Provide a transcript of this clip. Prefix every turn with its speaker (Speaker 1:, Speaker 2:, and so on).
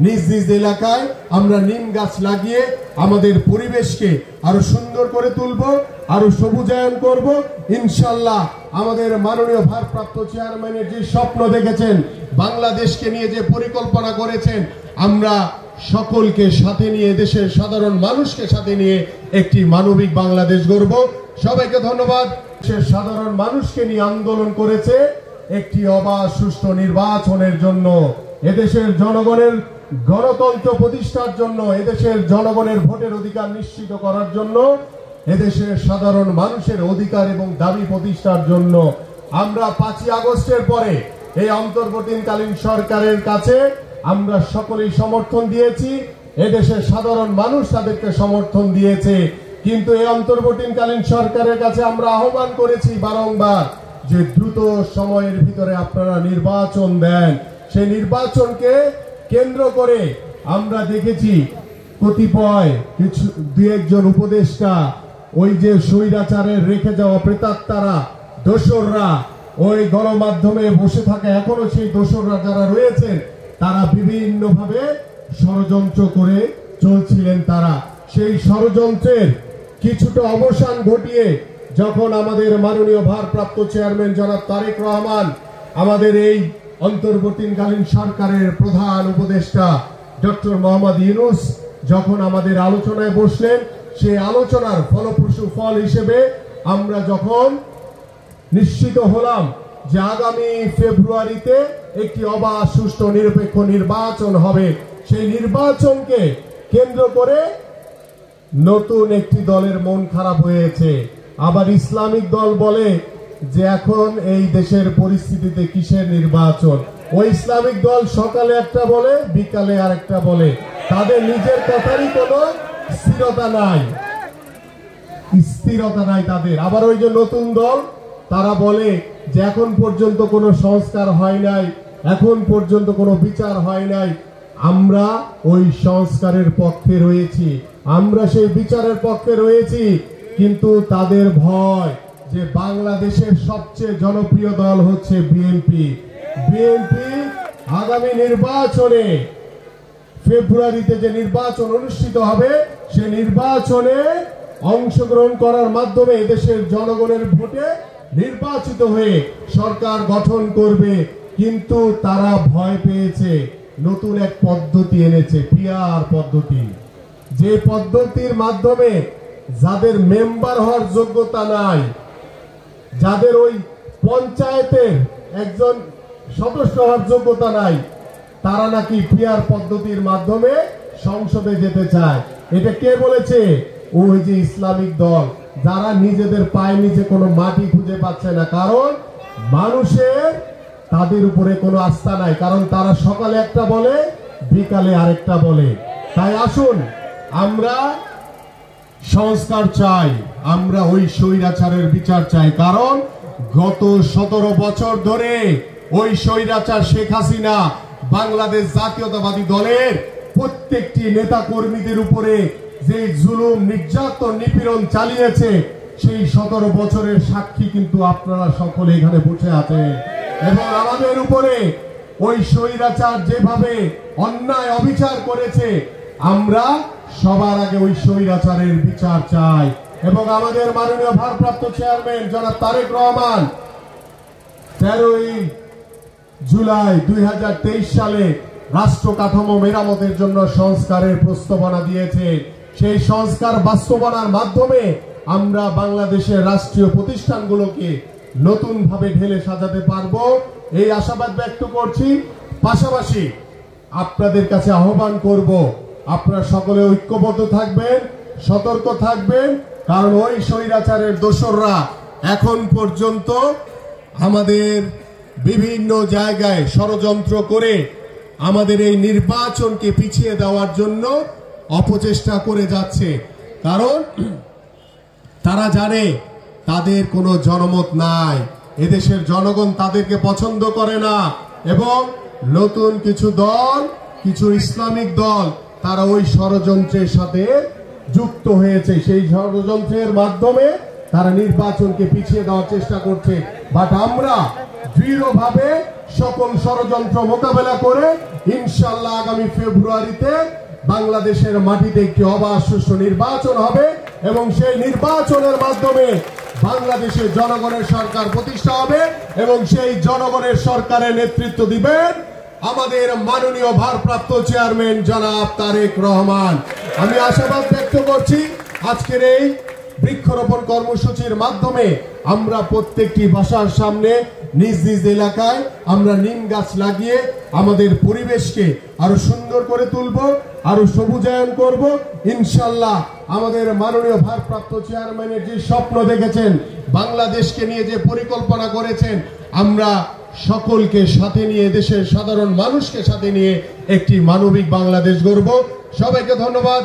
Speaker 1: নিজ নিজ এলাকায় আমরা নিম গাছ লাগিয়ে আমাদের পরিবেশকে আরো সুন্দর করে তুলব, আরো সবুজায়ন করব। ইনশাআল্লাহ আমাদের মাননীয় ভারপ্রাপ্ত চেয়ারম্যানের যে স্বপ্ন দেখেছেন, বাংলাদেশকে নিয়ে যে পরিকল্পনা করেছেন, আমরা সকলকে সাথে নিয়ে, দেশের সাধারণ মানুষকে সাথে নিয়ে একটি মানবিক বাংলাদেশ গড়ব। সবাইকে ধন্যবাদ। দেশের সাধারণ মানুষকে নিয়ে আন্দোলন করেছে একটি অবাধ সুষ্ঠু নির্বাচনের জন্য, এদেশের জনগণের গণতন্ত্র প্রতিষ্ঠার জন্য, এদেশের জনগণের ভোটের অধিকার নিশ্চিত করার জন্য, এদেশের সাধারণ মানুষের অধিকার এবং দাবি প্রতিষ্ঠার জন্য। আমরা 5ই আগস্টের পরে এই অন্তর্বর্তীকালীন সরকারের কাছে আমরা সকলেই সমর্থন দিয়েছি, এদেশের সাধারণ মানুষ তাদেরকে সমর্থন দিয়েছে। কিন্তু এই অন্তর্বর্তীকালীন সরকারের কাছে আমরা আহ্বান করেছি বারংবার যে দ্রুত সময়ের ভিতরে আপনারা নির্বাচন দেন। সেই নির্বাচনকে কেন্দ্র করে আমরা দেখেছি কতিপয় কিছু দুই একজন উপদেষ্টা, ওই যে স্বৈরাচারের রেখে যাওয়া প্রেতাত্মারা, দোসররা, ওই গণমাধ্যমে বসে থাকা এখনো সেই দোসররা যারা রয়েছেন, তারা বিভিন্ন ভাবে ষড়যন্ত্র করে চলছিলেন। তারা সেই ষড়যন্ত্রের কিছুটা অবসান ঘটিয়ে যখন আমাদের মাননীয় ভারপ্রাপ্ত চেয়ারম্যান জনাব তারেক রহমান, আমাদের এই অন্তর্বর্তীকালীন সরকারের প্রধান উপদেষ্টা ডক্টর মোহাম্মদ ইউনূস যখন আমাদের আলোচনায় বসলেন, সেই আলোচনার ফলপ্রসূ ফল হিসেবে আমরা যখন নিশ্চিত হলাম যে আগামী ফেব্রুয়ারিতে একটি অবাধ সুষ্ঠু নিরপেক্ষ নির্বাচন হবে, সেই নির্বাচনকে কেন্দ্র করে নতুন একটি দলের মন খারাপ হয়েছে। আবার ইসলামিক দল বলে যে এখন এই দেশের পরিস্থিতিতে কিসের নির্বাচন। ওই ইসলামিক দল সকালে একটা বলে, বিকালে আর একটা বলে। তাদের নিজের কথারই কোনো স্থিরতা নাই তাদের। আবার ওই যে নতুন দল, তারা বলে যে এখন পর্যন্ত কোনো সংস্কার হয় নাই, এখন পর্যন্ত কোনো বিচার হয় নাই। আমরা ওই সংস্কারের পক্ষে রয়েছি, আমরা সেই বিচারের পক্ষে রয়েছি। কিন্তু তাদের ভয় যে বাংলাদেশের সবচেয়ে জনপ্রিয় দল হচ্ছে বিএনপি। আগামী নির্বাচনে ফেব্রুয়ারিতে যে নির্বাচন অনুষ্ঠিত হবে, সে নির্বাচনে অংশগ্রহণ করার মাধ্যমে এদেশের জনগণের ভোটে নির্বাচিত হয়ে সরকার গঠন করবে। কিন্তু তারা ভয় পেয়েছে, নতুন এক পদ্ধতি এনেছে, পিআর পদ্ধতি। যে পদ্ধতির মাধ্যমে যাদের মেম্বার হওয়ার যোগ্যতা নাই, যাদের ওই পঞ্চায়েতের একজন সদস্য হওয়ার যোগ্যতা নাই, তারা নাকি পিআর পদ্ধতির মাধ্যমে সংসদে যেতে চায়। এটা কে বলেছে? ওই যে ইসলামিক দল, যারা নিজেদের পায়ে নিচে কোনো মাটি খুঁজে পাচ্ছে না, কারণ মানুষের তাদের উপরে কোনো আস্থা নাই, কারণ তারা সকালে একটা বলে, বিকালে আরেকটা বলে। তাই আসুন, আমরা সংস্কার চাই, আমরা ওই স্বৈরাচারের বিচার চাই। কারণ গত 17 বছর ধরে ওই স্বৈরাচার শেখ হাসিনা বাংলাদেশ জাতীয়তাবাদী দলের প্রত্যেকটি নেতা কর্মীদের উপরে যে জুলুম, নির্যাতন, নিপীড়ন চালিয়েছে, সেই 17 বছরের সাক্ষী কিন্তু আপনারা সকলে এখানে বসে আছেন। এবং আমাদের উপরে ওই স্বৈরাচার যেভাবে অন্যায় অবিচার করেছে, আমরা সবার আগে ওই স্বৈরাচারের বিচার চাই। এবং আমাদের মাননীয় ভারপ্রাপ্ত চেয়ারম্যান জনাব তারেক রহমান 13ই জুলাই 2023 সালে রাষ্ট্র কাঠামো মেরামতের জন্য সংস্কারের প্রস্তাবনা দিয়েছে। সেই সংস্কার বাস্তবায়নের মাধ্যমে আমরা বাংলাদেশের রাষ্ট্রীয় প্রতিষ্ঠানগুলোকে নতুন ভাবে ঢেলে সাজাতে পারবো, এই আশাবাদ ব্যক্ত করছি। পাশাপাশি আপনাদের কাছে আহ্বান করব, আপনারা সকলে ঐক্যবদ্ধ থাকবেন, সতর্ক থাকবেন, কারণ ওই স্বৈরাচারের দোসররা এখন পর্যন্ত আমাদের বিভিন্ন জায়গায় ষড়যন্ত্র করে আমাদের এই নির্বাচনকে পিছিয়ে দেওয়ার জন্য অপচেষ্টা করে যাচ্ছে। কারণ তারা জানে তাদের কোনো জনমত নাই, এদেশের জনগণ তাদেরকে পছন্দ করে না। এবং নতুন কিছু দল, কিছু ইসলামিক দল, তারা ওই ষড়যন্ত্রের সাথে যুক্ত হয়েছে। সেই ষড়যন্ত্রের মাধ্যমে তারা নির্বাচনকে পিছিয়ে দেওয়ার চেষ্টা করছে। বাট আমরা দৃঢ়ভাবে সকল ষড়যন্ত্র মোকাবেলা করে ইনশাআল্লাহ আগামী ফেব্রুয়ারিতে বাংলাদেশের মাটিতে একটি অবাধ সুষ্ঠু নির্বাচন হবে এবং সেই নির্বাচনের মাধ্যমে বাংলাদেশে জনগণের সরকার প্রতিষ্ঠা হবে এবং সেই জনগণের সরকারের নেতৃত্ব দিবেন আমাদের মাননীয় ভারপ্রাপ্ত চেয়ারম্যান জনাব তারেক রহমান। আমি আশাবাদ ব্যক্ত করছি আজকের এই বৃক্ষরোপণ কর্মসূচির মাধ্যমে আমরা প্রত্যেকটি বাসার সামনে নিজ নিজ এলাকায় আমরা নিম গাছ লাগিয়ে আমাদের পরিবেশকে আরো সুন্দর করে তুলব, আরো সবুজায়ন করব। ইনশাআল্লাহ আমাদের মাননীয় ভারপ্রাপ্ত চেয়ারম্যানের যে স্বপ্ন দেখেছেন, বাংলাদেশকে নিয়ে যে পরিকল্পনা করেছেন, আমরা সকলকে সাথে নিয়ে দেশের সাধারণ মানুষকে সাথে নিয়ে একটি মানবিক বাংলাদেশ গড়ব। সবাইকে ধন্যবাদ।